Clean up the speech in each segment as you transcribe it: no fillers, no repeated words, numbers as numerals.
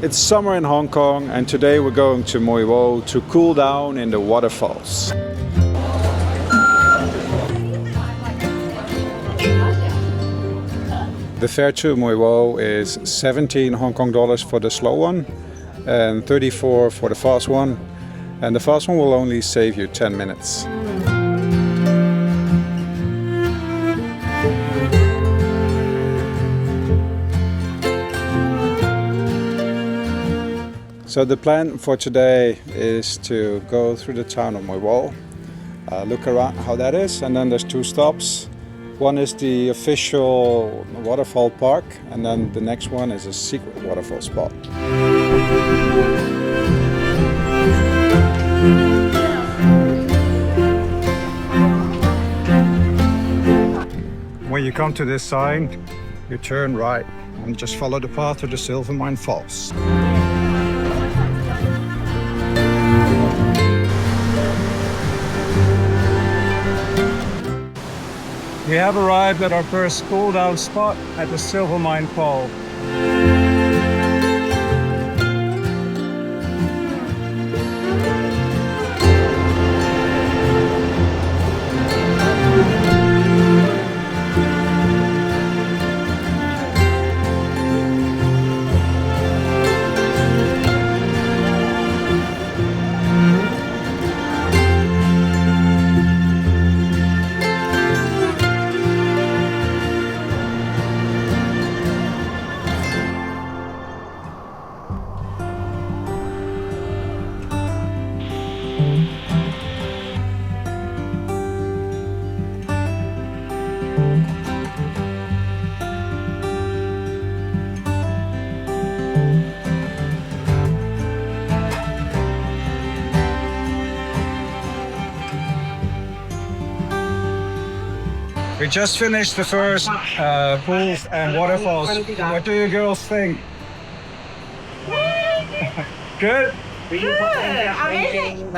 It's summer in Hong Kong and today we're going to Mui Wo to cool down in the waterfalls. The fare to Mui Wo is 17 Hong Kong dollars for the slow one and 34 for the fast one. And the fast one will only save you 10 minutes. So the plan for today is to go through the town of Mui Wo, look around how that is, and then there's two stops. One is the official waterfall park, and then the next one is a secret waterfall spot. When you come to this sign, you turn right and just follow the path to the Silver Mine Falls. We have arrived at our first cool down spot at the Silver Mine Fall. We just finished the first pools and waterfalls. What do you girls think? Good? Amazing.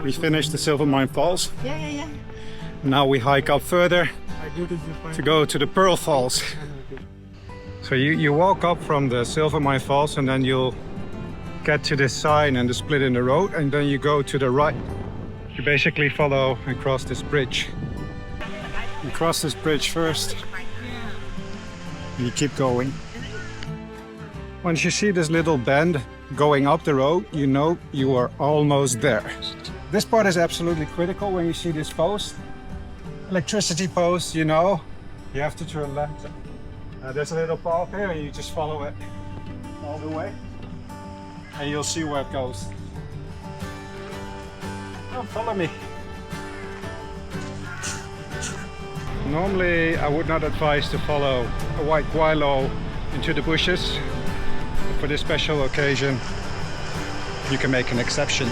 We finished the Silver Mine Falls. Yeah. Now we hike up further to go to the Pearl Falls. So you walk up from the Silver Mine Falls and then you'll get to this sign and the split in the road, and then you go to the right. You basically follow and cross this bridge. You cross this bridge first, and you keep going. Once you see this little bend going up the road, you know you are almost there. This part is absolutely critical when you see this post. Electricity post, you know, you have to turn left. There's a little path here and you just follow it all the way. And you'll see where it goes. Oh, follow me. Normally, I would not advise to follow a white guilo into the bushes. But for this special occasion, you can make an exception.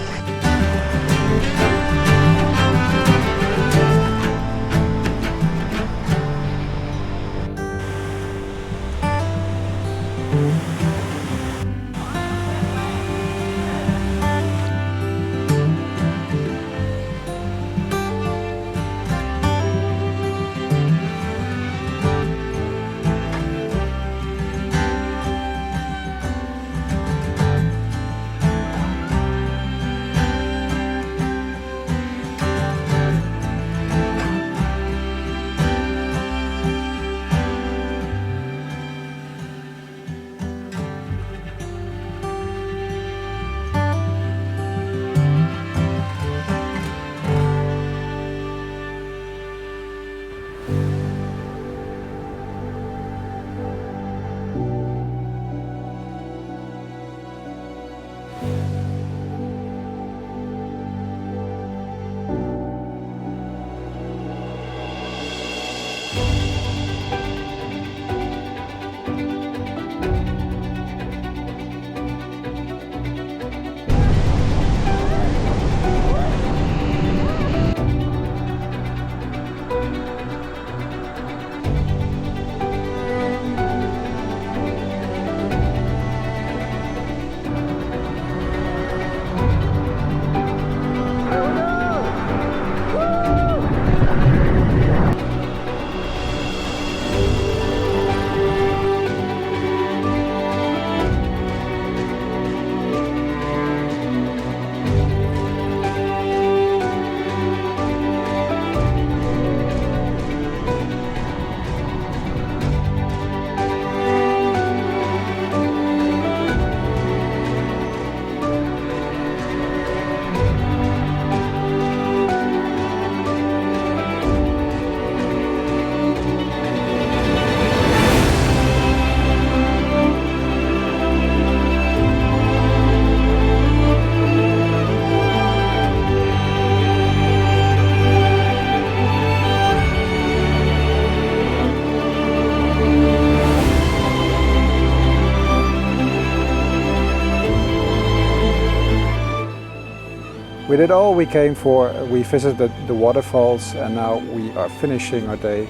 We did all we came for. We visited the waterfalls and now we are finishing our day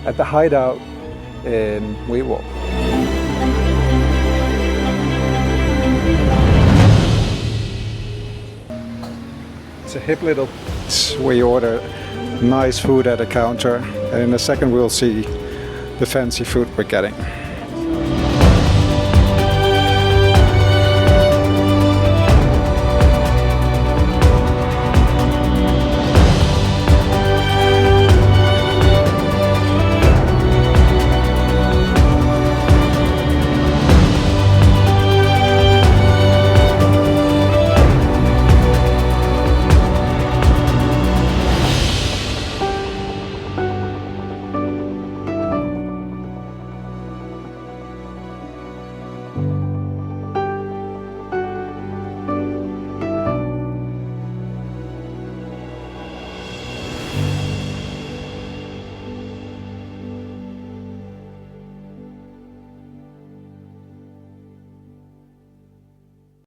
at the hideout in Mui Wo. It's a hip little place where you order nice food at a counter, and in a second we'll see the fancy food we're getting.